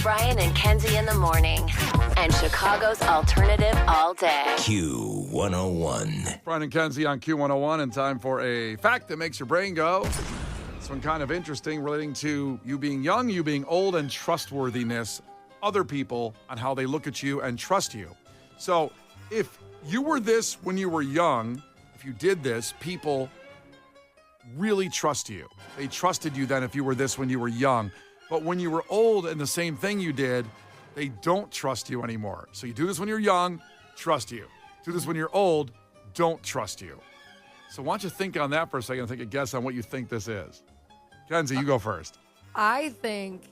Brian and Kenzie in the morning. And Chicago's alternative all day. Q101. Brian and Kenzie on Q101, and time for a fact that makes your brain go. This one kind of interesting, relating to you being young, you being old, and trustworthiness. Other people on how they look at you and trust you. So if you were this when you were young, if you did this, people really trust you. They trusted you then if you were this when you were young. But when you were old and the same thing you did, they don't trust you anymore. So you do this when you're young, trust you. Do this when you're old, don't trust you. So why don't you think on that for a second and take a guess on what you think this is. Kenzie, you go first. I think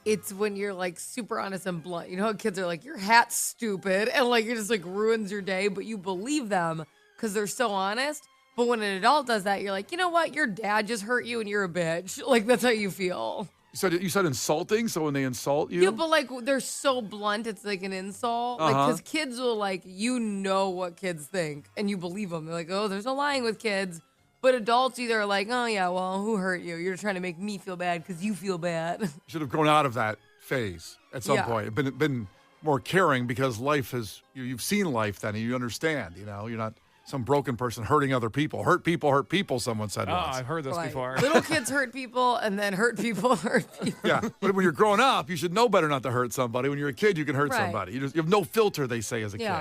it's when you're like super honest and blunt. You know how kids are like, your hat's stupid, and like it just like ruins your day, but you believe them because they're so honest. But when an adult does that, you're like, you know what? Your dad just hurt you and you're a bitch. Like that's how you feel. You said insulting, so when they insult you? Yeah, but like they're so blunt, it's like an insult. Like, because kids will like, you know what kids think, and you believe them. They're like, oh, there's no lying with kids. But adults either are like, oh yeah, well, who hurt you? You're trying to make me feel bad because you feel bad. Should have grown out of that phase at some point. Been more caring because life has, you've seen life then and you understand, you know, you're not some broken person hurting other people. Hurt people, someone said once. I've heard this before. Little kids hurt people, and then hurt people hurt people. Yeah, but when you're growing up, you should know better not to hurt somebody. When you're a kid, you can hurt somebody. You have no filter, they say, as a kid.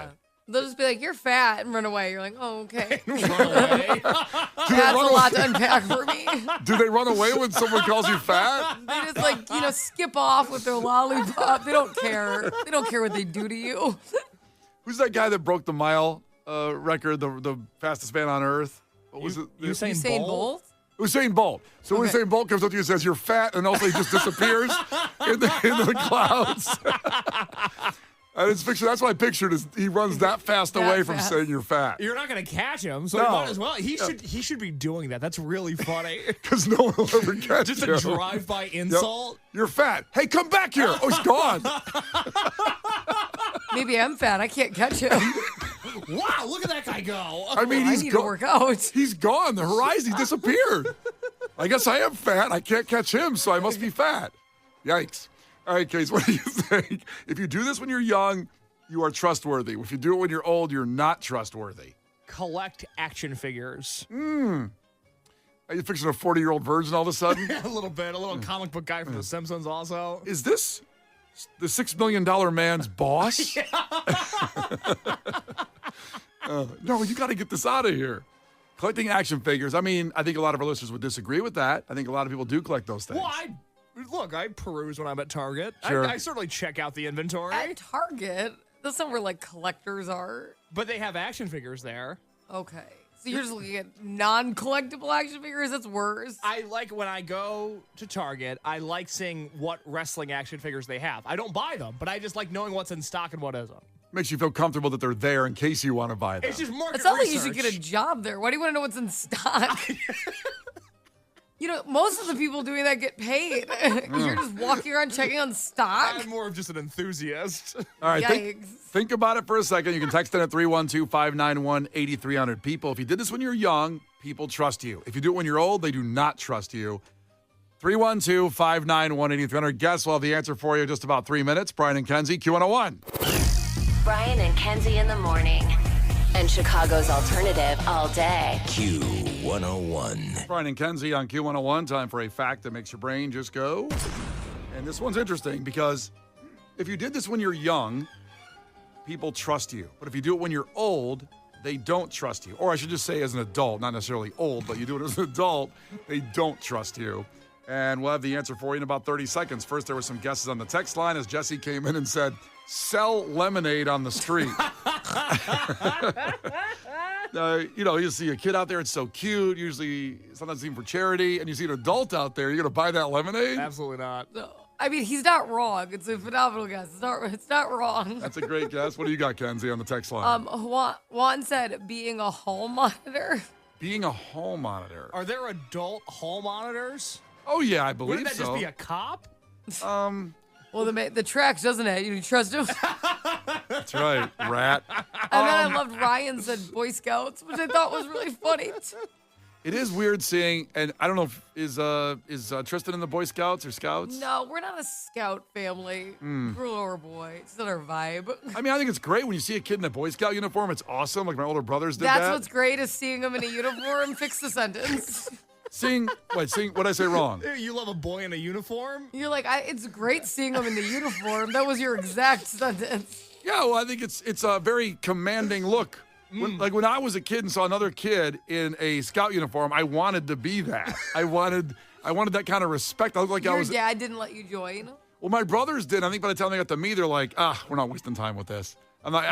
They'll just be like, you're fat, and run away. You're like, oh, okay. Run away. That's a lot to unpack for me. Do they run away when someone calls you fat? They just like, skip off with their lollipop. They don't care. They don't care what they do to you. Who's that guy that broke the mile record, the fastest man on earth? What was it? Usain Bolt? Usain Bolt. So Usain Bolt comes up to you and says, you're fat, and also he just disappears into the clouds. And it's picture. That's what I pictured. Is he runs that fast away from saying you're fat? You're not going to catch him, so you might as well. He should be doing that. That's really funny. Because no one will ever catch Just him. a drive-by insult. Yep. You're fat. Hey, come back here. Oh, he's gone. Maybe I'm fat. I can't catch him. Wow, look at that guy go. I mean, I need to work out. He's gone. The horizon disappeared. I guess I am fat. I can't catch him, so I must be fat. Yikes. All right, Case, what do you think? If you do this when you're young, you are trustworthy. If you do it when you're old, you're not trustworthy. Collect action figures. Are you fixing a 40-year-old virgin all of a sudden? A little bit. A little comic book guy from The Simpsons also. Is this the $6 million man's boss? No, you got to get this out of here. Collecting action figures. I mean, I think a lot of our listeners would disagree with that. I think a lot of people do collect those things. Well, I peruse when I'm at Target. Sure. I certainly check out the inventory. At Target? That's not where, like, collectors are. But they have action figures there. Okay. So you're just looking at non-collectible action figures? That's worse. I like when I go to Target, I like seeing what wrestling action figures they have. I don't buy them, but I just like knowing what's in stock and what isn't. Makes you feel comfortable that they're there in case you want to buy them. It's just market It sounds like research. you should get a job there. Why do you want to know what's in stock? Most of the people doing that get paid. You're just walking around checking on stock. I'm more of just an enthusiast. All right, Yikes. think about it for a second. You can text in at 312-591-8300. People, if you did this when you're young, people trust you. If you do it when you're old, they do not trust you. 312-591-8300. Guess we'll have the answer for you in just about 3 minutes. Brian and Kenzie, Q101. Brian and Kenzie in the morning. And Chicago's alternative all day. Q101. Brian and Kenzie on Q101. Time for a fact that makes your brain just go. And this one's interesting because if you did this when you're young, people trust you. But if you do it when you're old, they don't trust you. Or I should just say as an adult, not necessarily old, but you do it as an adult, they don't trust you. And we'll have the answer for you in about 30 seconds. First, there were some guesses on the text line as Jesse came in and said, sell lemonade on the street. You see a kid out there, it's so cute. Usually, sometimes even for charity. And you see an adult out there, you're going to buy that lemonade? Absolutely not. No. I mean, he's not wrong. It's a phenomenal guess. It's not wrong. That's a great guess. What do you got, Kenzie, on the text line? Juan said being a hall monitor. Being a hall monitor. Are there adult hall monitors? Oh, yeah, I believe Wouldn't that so. just be a cop? Well, the tracks, doesn't it? You trust him? That's right, rat. And then I loved Ryan said Boy Scouts, which I thought was really funny. It is weird seeing, and I don't know if is Tristan in the Boy Scouts or Scouts? No, we're not a scout family. Girl or boy. It's not our vibe. I mean, I think it's great when you see a kid in a Boy Scout uniform. It's awesome. Like my older brothers did That's that. what's great is seeing them in a uniform. Fix the sentence. Seeing what I say wrong? You love a boy in a uniform? You're like, it's great seeing them in the uniform. That was your exact sentence. Yeah, well, I think it's a very commanding look. When I was a kid and saw another kid in a Scout uniform, I wanted to be that. I wanted that kind of respect. I looked like I Your was. dad didn't let you join. Well, my brothers did. I think by the time they got to me, they're like, we're not wasting time with this. I'm not.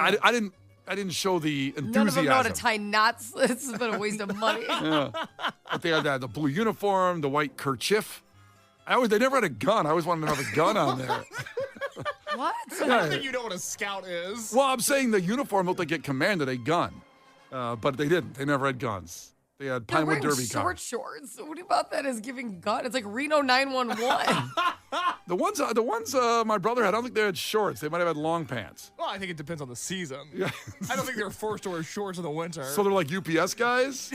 I didn't show the enthusiasm. None of them know how to tie knots. This has been a waste of money. Yeah. But they had the blue uniform, the white kerchief. They never had a gun. I always wanted to have a gun on there. What? I don't think you know what a scout is. Well, I'm saying the uniform looked like it commanded a gun, but they didn't. They never had guns. They had They're Pinewood wearing Derby short cars. shorts. What about that as giving gun? It's like Reno 911. The ones my brother had, I don't think they had shorts. They might have had long pants. Well, I think it depends on the season. Yeah. I don't think they're forced to wear shorts in the winter. So they're like UPS guys?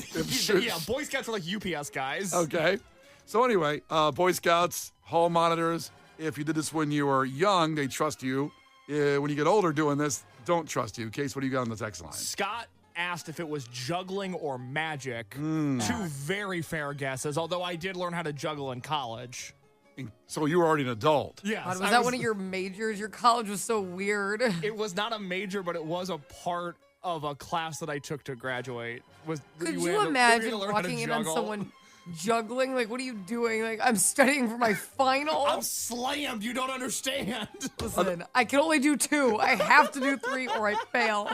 Yeah, Boy Scouts are like UPS guys. Okay. So anyway, Boy Scouts, hall monitors. If you did this when you were young, they trust you. When you get older doing this, don't trust you. Case, what do you got on the text line? Scott asked if it was juggling or magic. Two very fair guesses, although I did learn how to juggle in college. So you were already an adult. Yes. God, was that one of your majors? Your college was so weird. It was not a major, but it was a part of a class that I took to graduate. Could you imagine walking in on someone juggling? Like, what are you doing? Like, I'm studying for my final. I'm slammed. You don't understand. Listen, I can only do 2. I have to do 3 or I fail.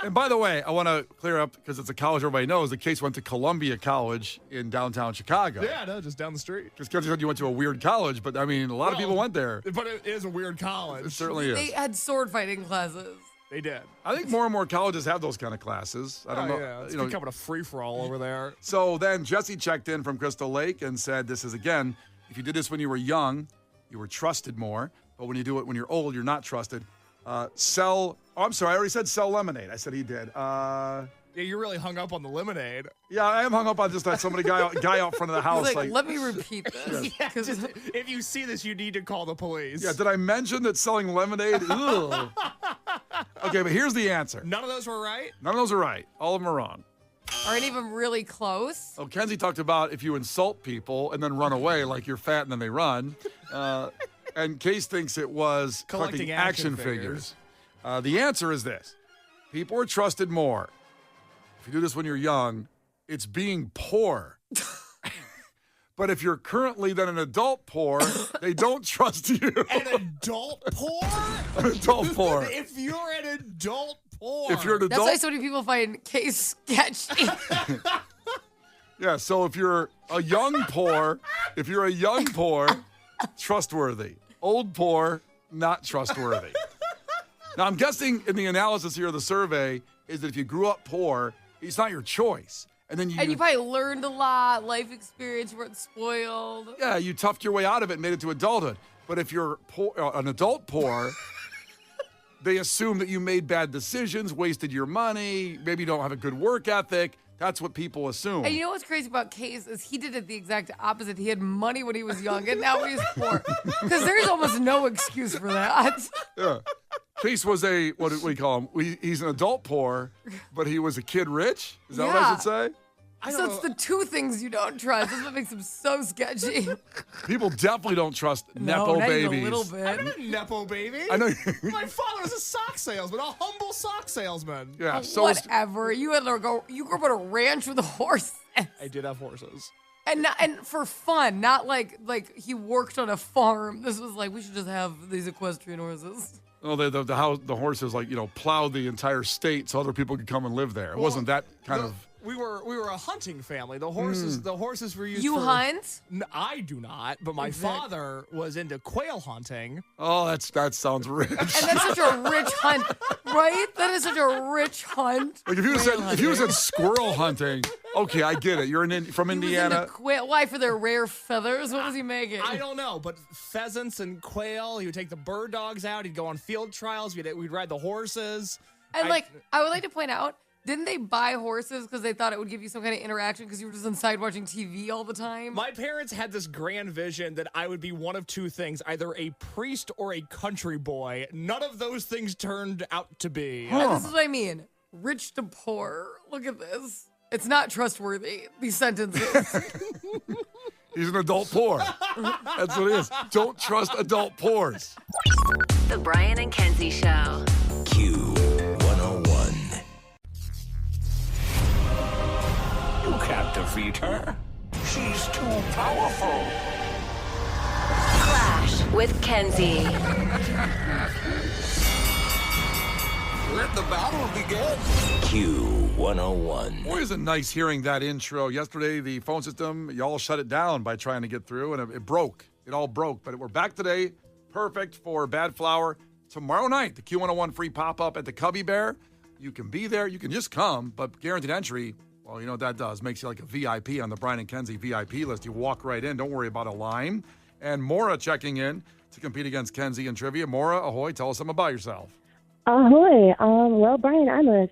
And by the way, I want to clear up, because it's a college everybody knows, the Case went to Columbia College in downtown Chicago. Yeah, no, just down the street. Because Kenzie said you went to a weird college, but I mean, a lot of people went there. But it is a weird college. It certainly is. They had sword fighting classes. They did. I think more and more colleges have those kind of classes. I don't know. Yeah, it's becoming a free-for-all over there. So then Jesse checked in from Crystal Lake and said, this is, again, if you did this when you were young, you were trusted more. But when you do it when you're old, you're not trusted. I'm sorry, I already said sell lemonade. I said he did. Yeah, you really hung up on the lemonade. Yeah, I am hung up on just that somebody guy out front of the house. He's like, let me repeat this. Yeah, if you see this, you need to call the police. Yeah, did I mention that selling lemonade? Ugh. Okay, but here's the answer. None of those were right? None of those are right. All of them are wrong. Are any of them really close? Oh, Kenzie talked about if you insult people and then run away, like you're fat and then they run. And Case thinks it was collecting action figures. The answer is this. People are trusted more. If you do this when you're young, it's being poor. But if you're currently then an adult poor, they don't trust you. An adult poor? An adult poor. If you're an adult poor. If you're an That's adult. why so many people find Case sketchy. Yeah, so if you're a young poor, trustworthy. Old poor, not trustworthy. Now, I'm guessing in the analysis here of the survey is that if you grew up poor, it's not your choice. And then and you probably learned a lot, life experience, you weren't spoiled. Yeah, you toughed your way out of it and made it to adulthood. But if you're poor, an adult poor, they assume that you made bad decisions, wasted your money, maybe you don't have a good work ethic. That's what people assume. And you know what's crazy about Case is he did it the exact opposite. He had money when he was young, and now he's poor. Because there's almost no excuse for that. Yeah. Case was what do you call him? He's an adult poor, but he was a kid rich? Is that what I should say? So it's the 2 things you don't trust. That's what makes him so sketchy. People definitely don't trust No, Nepo not babies. even a little bit. I'm not a Nepo baby. I know. My father was a sock salesman, a humble sock salesman. Yeah, Whatever. You grew up on a ranch with a horse. I did have horses. And for fun, not like he worked on a farm. This was like, we should just have these equestrian horses. Oh, the horses plowed the entire state so other people could come and live there. It wasn't that kind of. We were a hunting family. The horses were used. You hunt? I do not, but my father was into quail hunting. Oh, that sounds rich. And that's such a rich hunt, right? That is such a rich hunt. Like if you said squirrel hunting, okay, I get it. You're from Indiana. He was into quail. Why, for their rare feathers? What was he making? I don't know, but pheasants and quail. He would take the bird dogs out. He'd go on field trials. We'd ride the horses. And I would like to point out, Didn't they buy horses because they thought it would give you some kind of interaction because you were just inside watching TV all the time? My parents had this grand vision that I would be one of two things, either a priest or a country boy. None of those things turned out to be. And this is what I mean. Rich to poor. Look at this. It's not trustworthy, these sentences. He's an adult poor. That's what it is. Don't trust adult poors. The Brian and Kenzie Show. Q101. You can't defeat her. She's too powerful. Clash with Kenzie. Let the battle begin. Q101. Boy, is it nice hearing that intro. Yesterday, the phone system, y'all shut it down by trying to get through, and it broke. It all broke. But we're back today. Perfect for Bad Flower. Tomorrow night, the Q101 free pop-up at the Cubby Bear. You can be there. You can just come, but guaranteed entry, well, you know what that does. Makes you like a VIP on the Brian and Kenzie VIP list. You walk right in. Don't worry about a line. And Maura checking in to compete against Kenzie in trivia. Maura, ahoy. Tell us something about yourself. Ahoy. Well, Brian, I'm a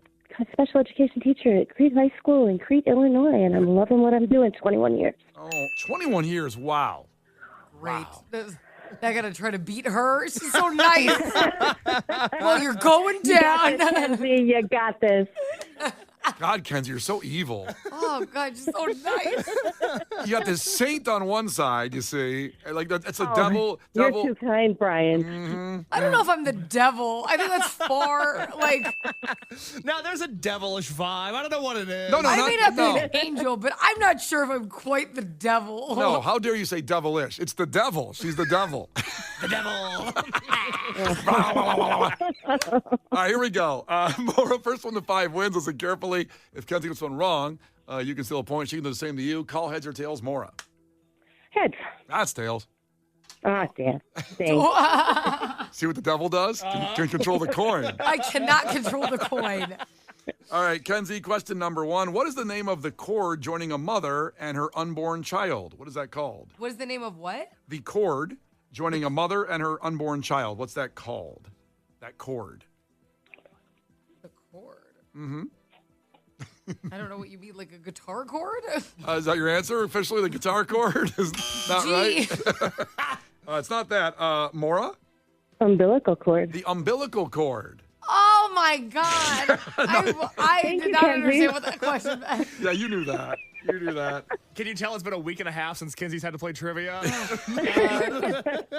special education teacher at Crete High School in Crete, Illinois, and I'm loving what I'm doing 21 years. Oh, 21 years. Wow. Great. I gotta try to beat her. She's so nice. Well, you're going down. Kenzie, you got this. God, Kenzie, you're so evil. Oh, God, you're so nice. You got this saint on one side, you see. Like, that's a devil. You're too kind, Brian. I don't know if I'm the devil. I think that's far, like, Now, there's a devilish vibe. I don't know what it is. No, I may not be no. an angel, but I'm not sure if I'm quite the devil. No, how dare you say devilish? It's the devil. She's the devil. The devil. All right, here we go. Maura, first one to 5 wins. Listen carefully. If Kenzie gets one wrong, you can steal a point. She can do the same to you. Call heads or tails, Maura. Heads. That's tails. Ah, damn. See what the devil does? Can control the coin. I cannot control the coin. All right, Kenzie, question number 1. What is the name of the cord joining a mother and her unborn child? What is that called? What is the name of what? The cord joining a mother and her unborn child. What's that called? That cord. The chord. I don't know what you mean, like a guitar chord? Is that your answer? Officially, the guitar chord is not right. It's not that. Maura? Umbilical cord. The umbilical cord. Oh my God. I did not Kenzie. understand what that question meant. Yeah, you knew that. You knew that. Can you tell it's been a week and a half since Kenzie's had to play trivia?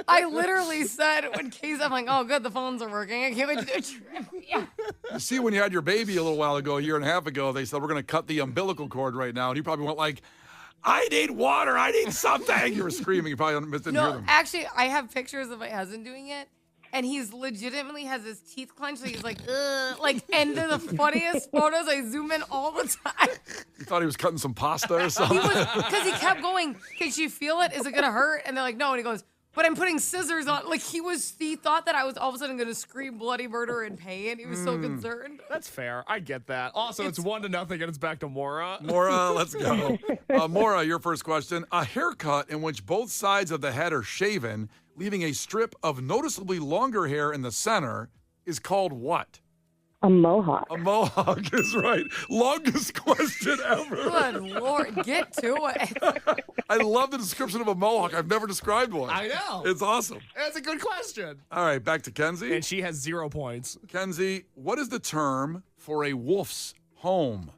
I literally said when Casey, I'm like, oh, good, the phones are working. I can't wait to do trivia. You see, when you had your baby a little while ago, a year and a half ago, they said, we're going to cut the umbilical cord right now. And you probably went like, I need water. I need something. You were screaming. You probably didn't hear No, them. actually, I have pictures of my husband doing it. And he's legitimately has his teeth clenched. So he's like, ugh. Like, and they're the funniest photos. I zoom in all the time. You thought he was cutting some pasta or something? Because he kept going, can you feel it? Is it going to hurt? And they're like, no. And he goes, but I'm putting scissors on. Like, he thought that I was all of a sudden going to scream bloody murder in pain. He was so concerned. That's fair. I get that. Also, it's 1-0, and it's back to Maura. Maura, let's go. Maura, your first question. A haircut in which both sides of the head are shaven, leaving a strip of noticeably longer hair in the center, is called what? A mohawk. A mohawk is right. Longest question ever. Good Lord, get to it. I love the description of a mohawk. I've never described one. I know. It's awesome. That's a good question. All right, back to Kenzie. And she has 0 points. Kenzie, what is the term for a wolf's home?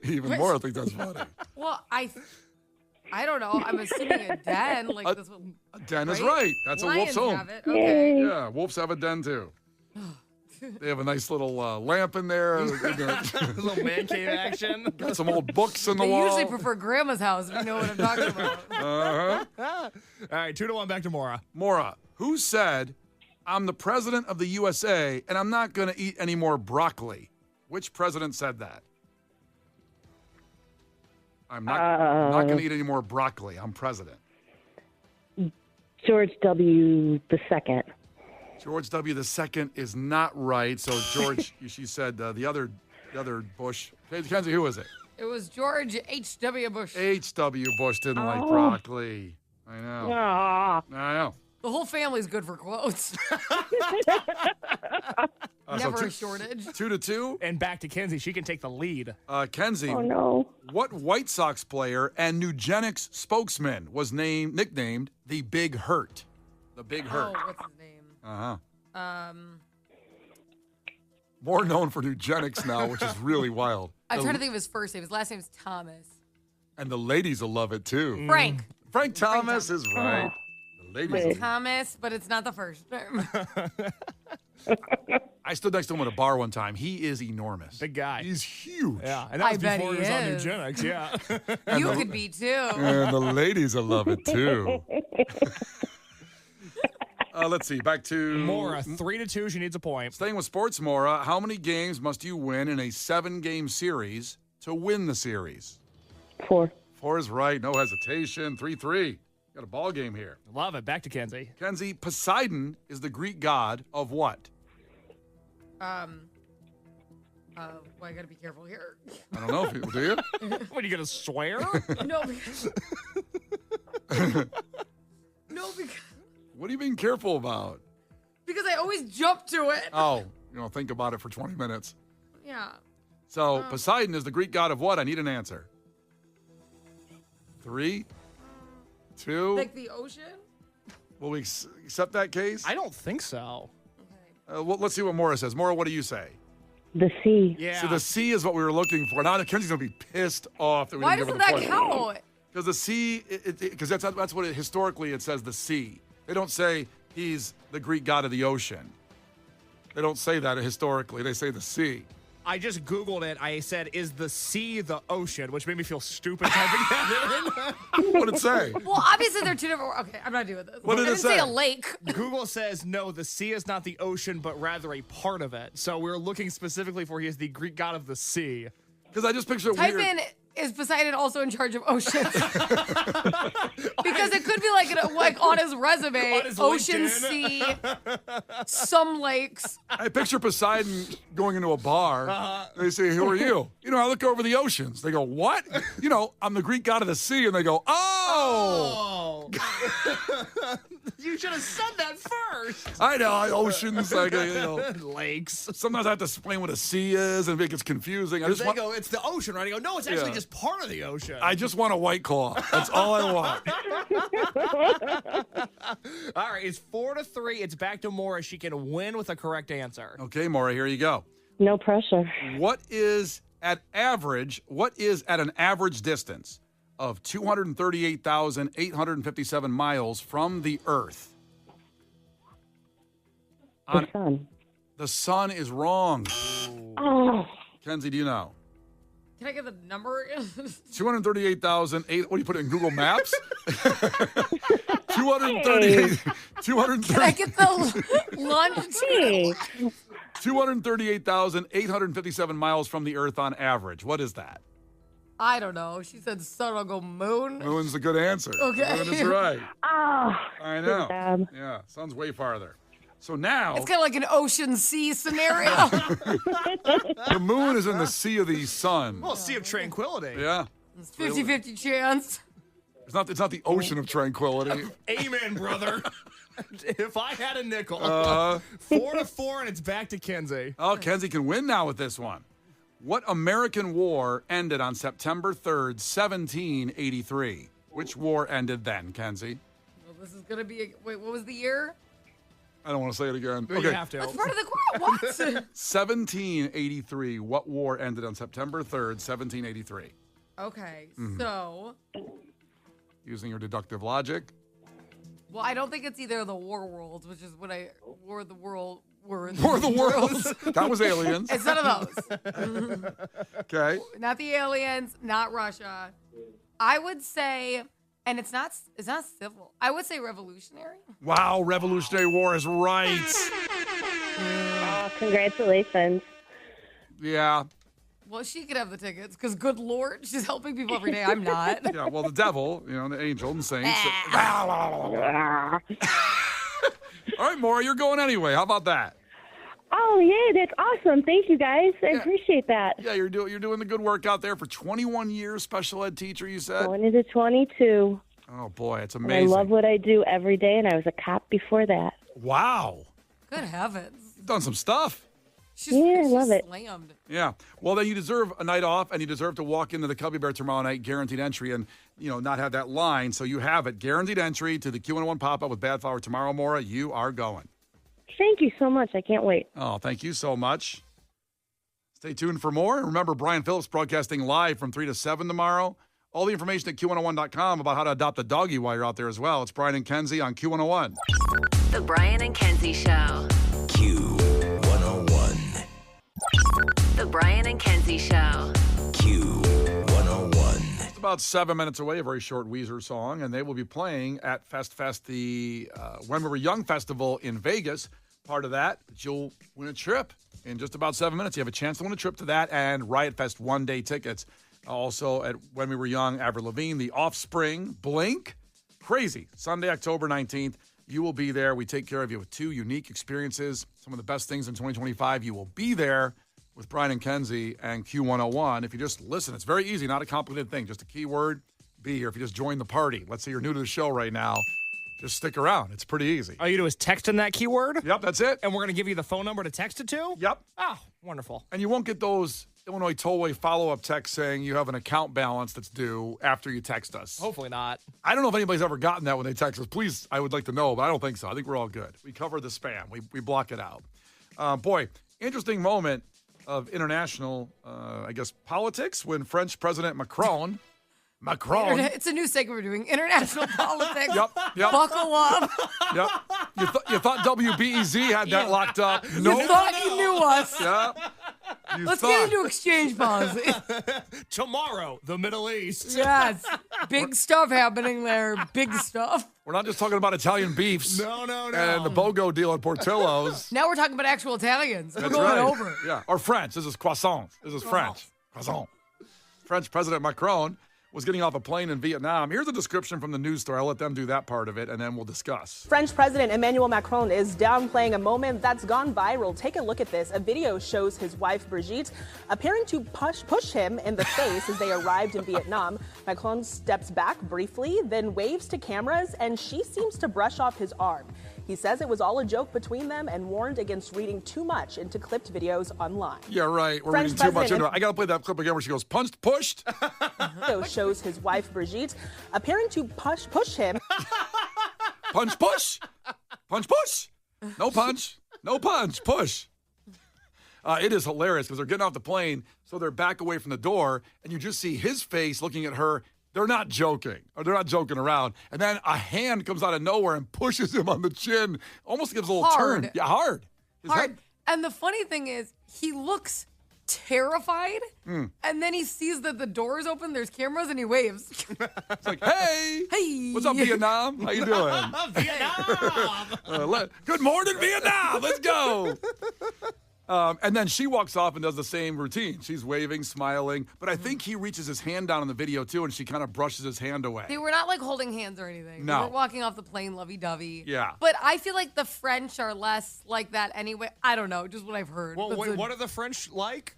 Even more, I think that's funny. Well, I don't know. I'm assuming a den. Like this one. A den is right. That's Lions a wolf's home. have it. Okay. Yeah, wolves have a den too. They have a nice little lamp in there. A little man cave action. Got some old books in the They wall. usually prefer grandma's house, if you know what I'm talking about. Uh-huh. All right, 2-1 back to Maura. Maura, who said, I'm the president of the USA and I'm not going to eat any more broccoli? Which president said that? I'm not going to eat any more broccoli. I'm president. George W. the Second. George W. II is not right. So George, she said the other Bush. Kenzie, who is it? It was George H.W. Bush. H.W. Bush didn't like broccoli. I know. Ah. I know. The whole family's good for quotes. Never a shortage. 2-2. And back to Kenzie. She can take the lead. Kenzie, Oh, no. what White Sox player and Nugenics spokesman was nicknamed the Big Hurt? The Big Hurt. Oh, what's his name? Uh-huh. More known for Nugenics now, which is really wild. I'm trying to think of his first name. His last name's Thomas. And the ladies will love it, too. Frank. Frank Thomas is right. The ladies will Thomas, but it's not the first name. I stood next to him at a bar one time. He is enormous. Big guy. He's huge. Yeah, and that was bet before he he was on is. eugenics. Yeah. You could be too. And the ladies will love it, too. Let's see. Back to Mora, 3-2. She needs a point. Staying with sports, Mora, how many games must you win in a 7-game series to win the series? 4. 4 is right. No hesitation. 3-3. Got a ball game here. Love it. Back to Kenzie. Kenzie, Poseidon is the Greek god of what? Well, I gotta be careful here. I don't know if you do you? What, are you going to swear? No, because What are you being careful about? because I always jump to it. Oh, think about it for 20 minutes. Yeah. So Poseidon is the Greek god of what? I need an answer. 3, 2. Like the ocean? Will we accept that case? I don't think so. Well, let's see what Maura says. Maura, what do you say? The sea. Yeah. So the C is what we were looking for. Now Kenzie's going to be pissed off that we Why didn't give doesn't her the that point. count? Because the C, because that's what historically it says the sea. They don't say he's the Greek god of the ocean. They don't say that historically. They say the sea. I just Googled it. I said, is the sea the ocean? Which made me feel stupid typing that What did it say? Well, obviously they're two different. Okay, I'm not doing this. What did I it didn't say? a lake. in. Google says, no, the sea is not the ocean, but rather a part of it. So we're looking specifically for he is the Greek god of the sea. Because I just picture it Type weird. in, is Poseidon also in charge of oceans? Because it could be like on his resume, On his ocean, LinkedIn. sea, some lakes. I picture Poseidon going into a bar. They say, who are you? I look over the oceans. They go, what? I'm the Greek god of the sea. And they go, oh. You should have said that first. I know, oceans. Like, Lakes. sometimes I have to explain what a sea is and it gets confusing. They go, it's the ocean, right? I go, no, it's actually just part of the ocean. I just want a White Claw. That's all I want. All right, it's 4-3. It's back to Mora. She can win with a correct answer. Okay, Maura, here you go. No pressure. What is at an average distance of 238,857 miles from the Earth? The sun. The sun is wrong. Oh. Kenzie, do you know? Can I get the number? 238,008. What do you put it in Google Maps? 238. Can I get the longitude? 238,857 miles from the Earth on average. What is that? I don't know. She said sun. I'll go moon. Moon's a good answer. Okay. Moon is right. Oh. I know. bad. Yeah, sun's way farther. So now It's kind of like an ocean sea scenario. the moon is in the sea of the sun. Well, Sea of Tranquility. Yeah. 50-50 chance. It's not the ocean of tranquility. Amen, brother. If I had a nickel. 4-4, and it's back to Kenzie. Oh, Kenzie can win now with this one. What American war ended on September 3rd, 1783? Which war ended then, Kenzie? Well, this is going to be wait, what was the year? I don't want to say it again. You have to. That's part of the quote. What? 1783. What war ended on September 3rd, 1783? Okay, so, Using your deductive logic. well, I don't think it's either the War Worlds, which is what War the World, War of the Worlds. That was aliens. It's none of those. Okay. Not the aliens, not Russia. I would say, and it's not civil. I would say revolutionary. Wow, Revolutionary War is right. Oh, congratulations. Yeah. Well, she could have the tickets because, good Lord, she's helping people every day. I'm not. Yeah, well, the devil, the angel and saints. Ah. All right, Maura, you're going anyway. How about that? Oh, yay, that's awesome. Thank you, guys. I appreciate that. Yeah, you're doing the good work out there for 21 years, special ed teacher, you said? Going into 22. Oh, boy, it's And amazing. I love what I do every day, and I was a cop before that. Wow. Good heavens. You've done some stuff. She's, Yeah, I she's love it. slammed. Yeah. Well, then you deserve a night off, and you deserve to walk into the Cubby Bear tomorrow night, guaranteed entry, and, not have that line. So you have it. Guaranteed entry to the Q101 pop-up with Bad Flower tomorrow, Maura. You are going. Thank you so much. I can't wait. Oh, thank you so much. Stay tuned for more. And remember, Brian Phillips broadcasting live from 3 to 7 tomorrow. All the information at Q101.com about how to adopt a doggy while you're out there as well. It's Brian and Kenzie on Q101. The Brian and Kenzie Show. Q101. The Brian and Kenzie Show. Q101. It's about 7 minutes away, a very short Weezer song, and they will be playing at Fest, the When We Were Young Festival in Vegas. Part of that, you'll win a trip. In just about 7 minutes, you have a chance to win a trip to that and Riot Fest one-day tickets. Also at When We Were Young, Avril Lavigne, The Offspring, Blink. Crazy. Sunday, October 19th. You will be there. We take care of you with 2 unique experiences. Some of the best things in 2025. You will be there with Brian and Kenzie and Q101. If you just listen, it's very easy, not a complicated thing. Just a keyword, be here. If you just join the party, let's say you're new to the show right now, just stick around. It's pretty easy. All you do is text in that keyword. Yep, that's it. And we're going to give you the phone number to text it to? Yep. Oh, wonderful. And you won't get those Illinois Tollway follow-up texts saying you have an account balance that's due after you text us. Hopefully not. I don't know if anybody's ever gotten that when they text us. Please, I would like to know, but I don't think so. I think we're all good. We cover the spam. We block it out. Boy, interesting moment of international, politics when French President Macron. It's a new segment we're doing. International politics. Yep. Buckle up. Yep. You thought WBEZ had that locked up. You Nope. thought you knew us. Yeah. You Let's thought. get into exchange policy. Tomorrow, the Middle East. Yes. Big stuff happening there. Big stuff. We're not just talking about Italian beefs. No. And the BOGO deal at Portillo's. Now we're talking about actual Italians. We're That's going right. over. Yeah. Or French. This is croissant. This is French. Croissant. French President Macron was getting off a plane in Vietnam. Here's a description from the news story. I'll let them do that part of it, and then we'll discuss. French President Emmanuel Macron is downplaying a moment that's gone viral. Take a look at this. A video shows his wife, Brigitte, appearing to push him in the face as they arrived in Vietnam. Macron steps back briefly, then waves to cameras, and she seems to brush off his arm. He says it was all a joke between them and warned against reading too much into clipped videos online. Yeah, right. We're French reading too much President- into it. I got to play that clip again where she goes, punched, pushed. Video shows his wife, Brigitte, appearing to push him. Punch, push. Punch, push. No punch. No punch. Push. It is hilarious because they're getting off the plane, so they're back away from the door, and you just see his face looking at her. They're not joking, or they're not joking around. And then a hand comes out of nowhere and pushes him on the chin, almost gives a little Hard. turn. Yeah, hard. His Hard. head- And the funny thing is, he looks terrified, Hmm. and then he sees that the door is open, there's cameras, and he waves. It's like, hey, Hey. what's up, Vietnam? How you doing? Vietnam. Good morning, Vietnam. Let's go. And then she walks off and does the same routine. She's waving, smiling. But I think he reaches his hand down in the video, too, and she kind of brushes his hand away. They were not like holding hands or anything. No. They were walking off the plane lovey-dovey. Yeah. But I feel like the French are less like that anyway. I don't know, just what I've heard. Well, That's wait, a- what are the French like?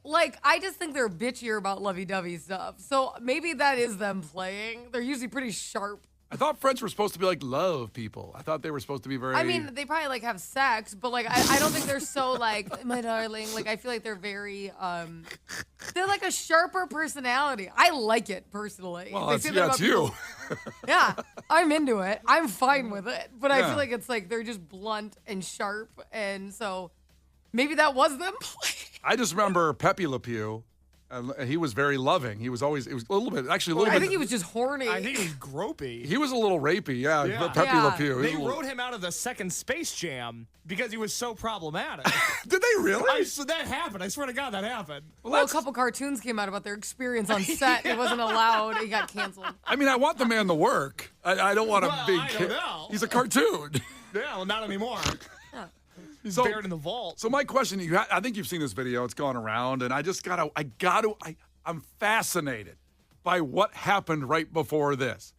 Like, I just think they're bitchier about lovey-dovey stuff. So maybe that is them playing. They're usually pretty sharp. I thought French were supposed to be like love people. I thought they were supposed to be very. I mean, they probably like have sex, but like I don't think they're so like my darling. Like I feel like they're very they're like a sharper personality. I like it personally. well, They that's, say that yeah, about it's you. people. Yeah, I'm into it. I'm fine with it. But I Yeah. feel like it's like they're just blunt and sharp, and so maybe that was them playing. I just remember Pepe Le Pew. And he was very loving. He was always, it was a little bit, actually a little I bit. think he was just horny. I think he's gropey. He was a little rapey, yeah. Yeah. Pepe Yeah. Le Pew. He was They a little- wrote him out of the second Space Jam because he was so problematic. Did they really? So that happened. I swear to God, that happened. well, a couple cartoons came out about their experience on set. It wasn't allowed. It got canceled. I mean, I want the man to work. I don't want a Well, big I don't kid. know. He's a cartoon. Yeah, well, not anymore. He's So- buried in the vault. So my question, I think you've seen this video. It's gone around, and I'm fascinated by what happened right before this.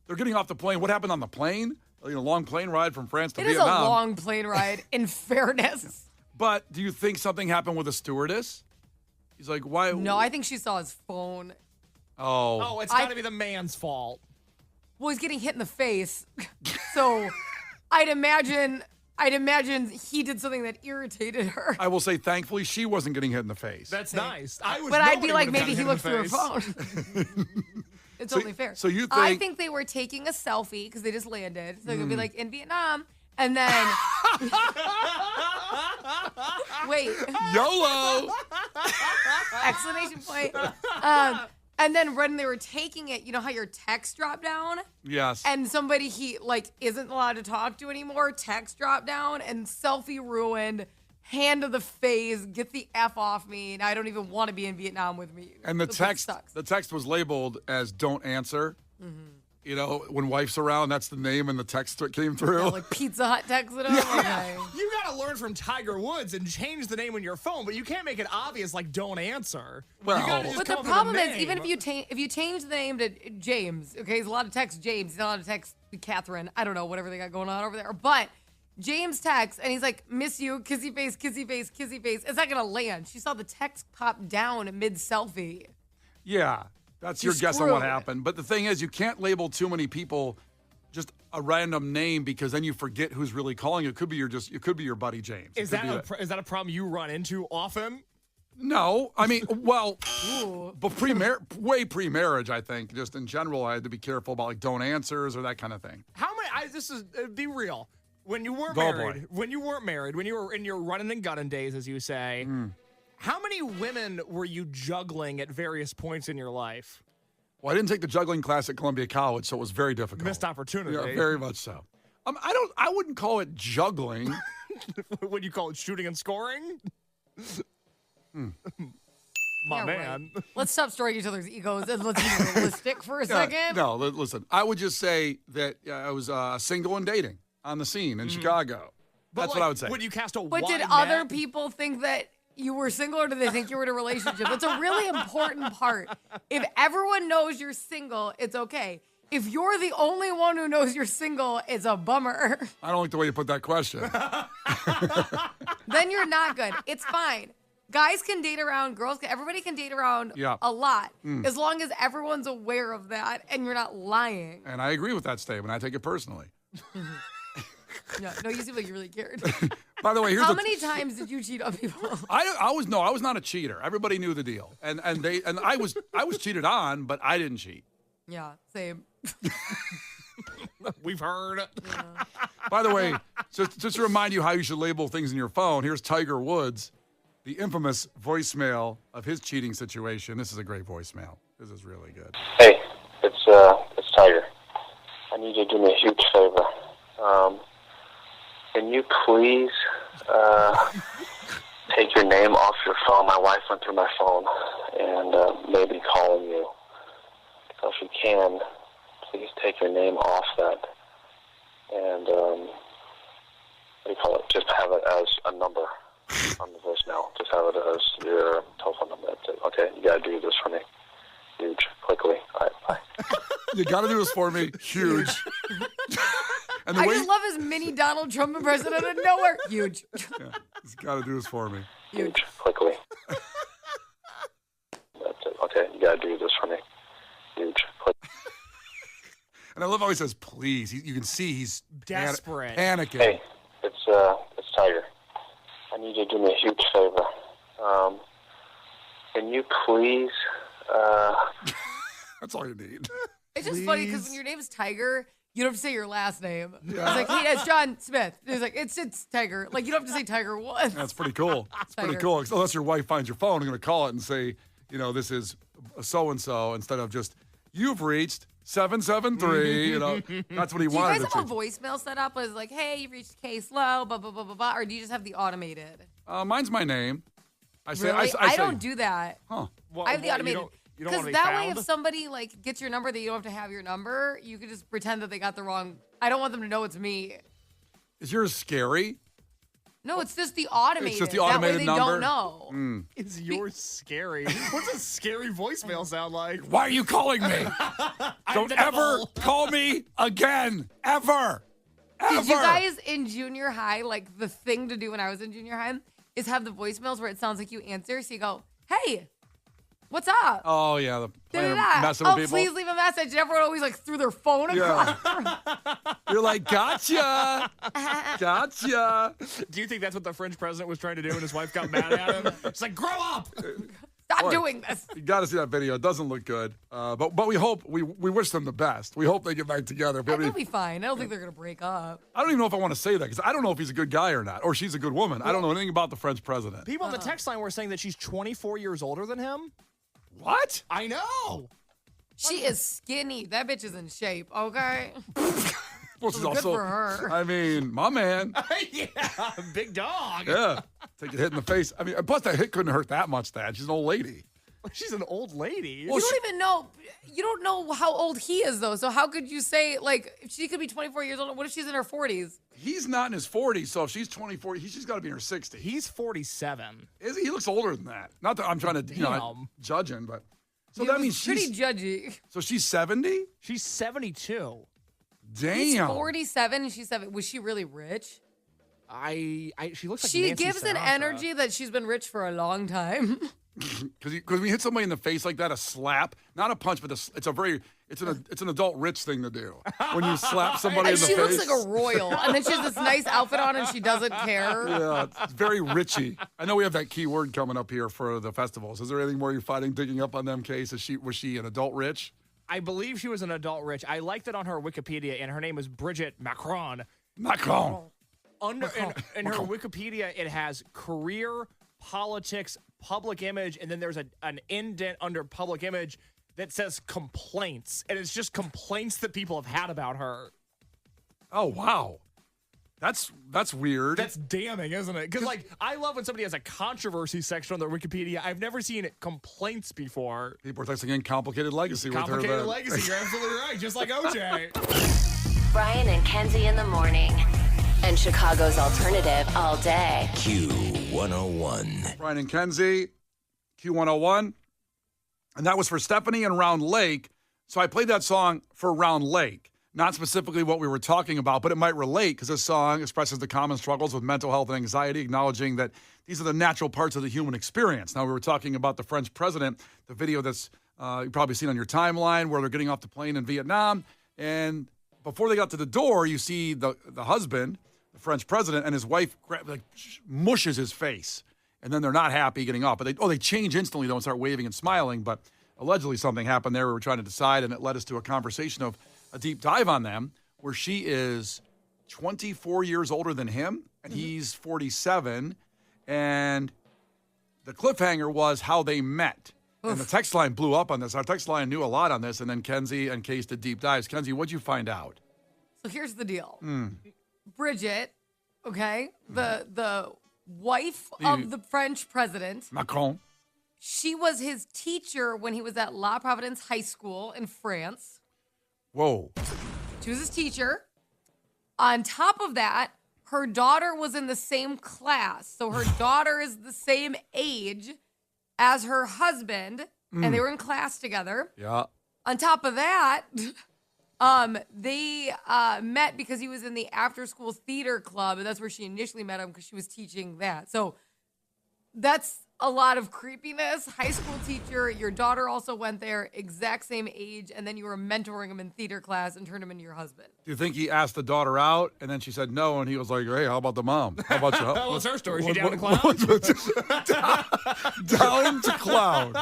They're getting off the plane. What happened on the plane? A long plane ride from France to It is a Vietnam. long plane ride, in fairness. But do you think something happened with a stewardess? He's like, why? No, I think she saw his phone. Oh, Oh, it's got to be the man's fault. Well, he's getting hit in the face. So I'd imagine he did something that irritated her. I will say, thankfully, she wasn't getting hit in the face. That's nice. But I'd be like, maybe he looked through her phone. It's only fair. So you think... I think they were taking a selfie because they just landed. So they're going to be like, in Vietnam. And then... Wait. YOLO! Exclamation point. And then when they were taking it, you know how your text dropped down? Yes. And somebody he isn't allowed to talk to anymore, text dropped down and selfie ruined, hand to the face, get the F off me, and I don't even want to be in Vietnam with me. And the text was labeled as "Don't answer." Mm-hmm. You know, when wife's around, that's the name and the text that came through. Yeah, like Pizza Hut texted him. Okay. You got to learn from Tiger Woods and change the name on your phone, but you can't make it obvious like "Don't answer." Well, you gotta just But come the up with a problem is, name. even if you change the name to James, okay, he's allowed to text James, he's not allowed to text Catherine. I don't know, whatever they got going on over there. But James texts, and he's like, miss you, kissy face, kissy face, kissy face. It's not going to land. She saw the text pop down mid-selfie. Yeah, that's You're your guess on what screwed. happened. But the thing is, you can't label too many people just a random name because then you forget who's really calling you. It could be your buddy James. Is that a problem you run into often? No, I mean, well, but way pre-marriage, I think. Just in general, I had to be careful about like don't answers or that kind of thing. How many? Be real. When you weren't Go, married, boy. when you were in your running and gunning days, as you say, how many women were you juggling at various points in your life? Well, I didn't take the juggling class at Columbia College, so it was very difficult. Missed opportunity. Yeah, very much so. I wouldn't call it juggling. Would you call it shooting and scoring? My Yeah, man. right. Let's stop destroying each other's egos and let's be realistic for a second. No, listen. I would just say that I was single and dating on the scene in Chicago. That's what I would say. Would you cast a But wide did other net? people think that you were single, or did they think you were in a relationship? That's a really important part. If everyone knows you're single, it's okay. If you're the only one who knows you're single, it's a bummer. I don't like the way you put that question. Then you're not good. It's fine. Guys can date around, everybody can date around a lot, as long as everyone's aware of that and you're not lying. And I agree with that statement. I take it personally. No, you seem like you really cared. By the way, here's How many times did you cheat on people? I was not a cheater. Everybody knew the deal, and I was cheated on, but I didn't cheat. Yeah, same. We've heard. Yeah. By the way, just to remind you how you should label things in your phone, here's Tiger Woods, the infamous voicemail of his cheating situation. This is a great voicemail. This is really good. Hey, it's Tiger. I need you to do me a huge favor. Can you please take your name off your phone? My wife went through my phone and maybe calling you. So if you can, please take your name off that. And what do you call it? Just have it as a number on the voicemail. Just have it as your telephone number. That's it. Okay, you gotta do this for me. Huge, quickly. All right, bye. You got to do this for me. Huge. And I just love his mini Donald Trump impression out of nowhere. Huge. Yeah, he's got to do this for me. Huge, quickly. That's it. Okay, you gotta do this for me. Huge, quick. And I love how he says, please. You can see he's Desperate. panicking. Hey, it's Tiger. I need you to do me a huge favor. Can you please? That's all you need. It's just funny because when your name is Tiger, you don't have to say your last name. Yeah. It's like, hey, it's John Smith. It's like, it's Tiger. Like, you don't have to say Tiger once. That's pretty cool. It's pretty Tiger. cool. Unless your wife finds your phone, you're going to call it and say, this is so-and-so instead of just, you've reached 773. That's what he Do you wanted guys to have a voicemail set up as like, hey, you've reached case low, blah, blah, blah, blah, blah, or do you just have the automated? Mine's my name. I say, Really? I say, don't do that. Huh. I have the automated. You don't Because want to be that way, found? if somebody like gets your number, that you don't have to have your number, you could just pretend that they got the wrong. I don't want them to know it's me. Is yours scary? No, it's just the automated. It's just the automated that way they number? don't know. Is yours scary? What's a scary voicemail sound like? Why are you calling me? Don't the ever devil. call me again. Ever. Did you guys in junior high, like the thing to do when I was in junior high, is have the voicemails where it sounds like you answer. So you go, hey. What's up? Oh, yeah. Messing with people. Please leave a message. And everyone always like threw their phone across. You're like, gotcha. Gotcha. Do you think that's what the French president was trying to do when his wife got mad at him? It's like, grow up. Stop doing this. You got to see that video. It doesn't look good. But we hope, we wish them the best. We hope they get back together. They'll be fine. I don't think they're going to break up. I don't even know if I want to say that because I don't know if he's a good guy or not, or she's a good woman. I don't know anything about the French president. People on the text line were saying that she's 24 years older than him. What? I know. She is skinny. That bitch is in shape, okay? Well, she's good also, for her. I mean, my man. Yeah, big dog. Yeah. Take a hit in the face. I mean, plus that hit couldn't hurt that much, Dad. She's an old lady. She's an old lady. Well, You don't know how old he is, though. So how could you say, like, if she could be 24 years old? What if she's in her 40s? He's not in his 40s, so if she's 24, she's got to be in her 60s. He's 47. Is he? He looks older than that. Not that I'm trying to, judge him, but. So that means pretty judgy. So she's 70? She's 72. Damn. He's 47 and she's 7. Was she really rich? She looks like She Nancy gives an Sinatra. energy that she's been rich for a long time. Because when you hit somebody in the face like that, a slap, not a punch, but it's an adult rich thing to do. When you slap somebody in the face. She looks like a royal, and then she has this nice outfit on, and she doesn't care. Yeah, it's very richy. I know we have that key word coming up here for the festivals. Is there anything more you're finding, digging up on them, Case? Was she an adult rich? I believe she was an adult rich. I liked it on her Wikipedia, and her name is Bridget Macron. Macron. In her Wikipedia, it has career, politics, public image, and then there's an indent under public image that says complaints, and it's just complaints that people have had about her. Oh, wow. That's weird. That's damning, isn't it? Because, like, I love when somebody has a controversy section on their Wikipedia. I've never seen complaints before. People are texting in complicated legacy with her. Complicated legacy. You're absolutely right. Just like OJ. Brian and Kenzie in the morning. And Chicago's alternative all day. Q101. Brian and Kenzie, Q101. And that was for Stephanie and Round Lake. So I played that song for Round Lake. Not specifically what we were talking about, but it might relate because this song expresses the common struggles with mental health and anxiety, acknowledging that these are the natural parts of the human experience. Now, we were talking about the French president, the video that's you've probably seen on your timeline where they're getting off the plane in Vietnam. And before they got to the door, you see the husband, the French president, and his wife mushes his face. And then they're not happy getting off. But they change instantly, though, and start waving and smiling. But allegedly something happened there. We were trying to decide, and it led us to a conversation of a deep dive on them, where she is 24 years older than him, and he's 47. And the cliffhanger was how they met. Oof. And the text line blew up on this. Our text line knew a lot on this, and then Kenzie and Case did deep dives. Kenzie, what'd you find out? So here's the deal. Bridget, okay, the wife of the French president. Macron. She was his teacher when he was at La Providence High School in France. Whoa. She was his teacher. On top of that, her daughter was in the same class. So her daughter is the same age as her husband, and they were in class together. Yeah. On top of that, they met because he was in the after-school theater club, and that's where she initially met him because she was teaching that. So that's a lot of creepiness. High school teacher, your daughter also went there, exact same age, and then you were mentoring him in theater class and turned him into your husband. Do you think he asked the daughter out, and then she said no, and he was like, hey, how about the mom? How about you? What's her story? Is she down to clown? Down to clown.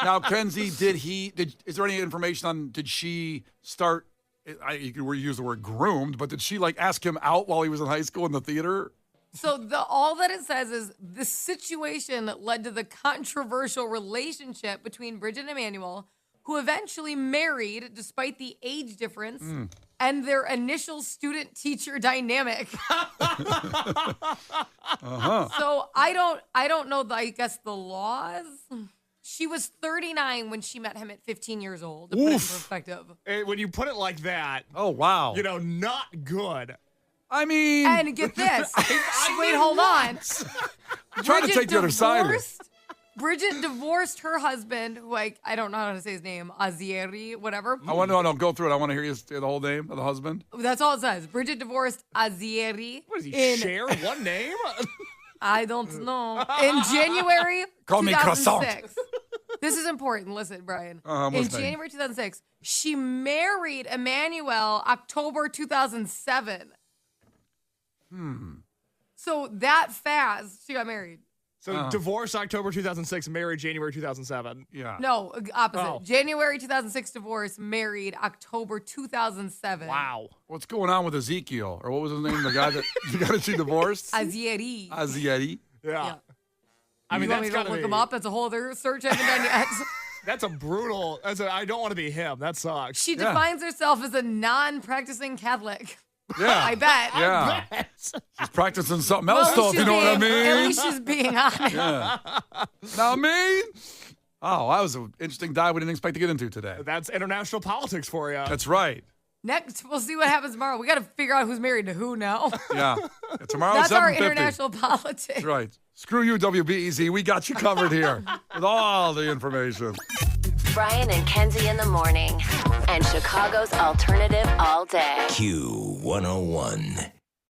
Now, Kenzie, is there any information on, did she start, you could use the word groomed, but did she ask him out while he was in high school in the theater? So all that it says is the situation led to the controversial relationship between Bridget and Emmanuel, who eventually married despite the age difference and their initial student-teacher dynamic. So I don't know, I guess, the laws. She was 39 when she met him at 15 years old, to put it in perspective. When you put it like that, oh, wow. Not good. I mean... And get this. Wait, hold on. Trying to take the other side. Bridget divorced her husband, who I don't know how to say his name, Azieri, whatever. I want to go through it. I want to hear the whole name of the husband. That's all it says. Bridget divorced Azieri. What does he share one name? I don't know. In January Call 2006. This is important. Listen, Brian. I'm In listening. January 2006, she married Emmanuel October 2007. So that fast, she got married. So divorce October 2006, married January 2007. Yeah. No, opposite. Oh. January 2006 divorce, married October 2007. Wow. What's going on with Ezekiel? Or what was his name? The guy that she divorced? Azieri. Azieri. Yeah. I mean, that's you want me gotta to look be- him up? That's a whole other search I haven't done yet. That's a brutal. I don't want to be him. That sucks. She defines herself as a non-practicing Catholic. Yeah. I bet. Yeah. She's practicing something else, Well, though, if you know what I At mean. least she's being honest. Yeah. Now, me? Oh, that was an interesting dive we didn't expect to get into today. That's international politics for you. That's right. Next, we'll see what happens tomorrow. We got to figure out who's married to who now. Yeah. Tomorrow, That's our 7:50. international politics. That's right. Screw you, WBEZ. We got you covered here with all the information. Brian and Kenzie in the morning. And Chicago's alternative all day. Q101.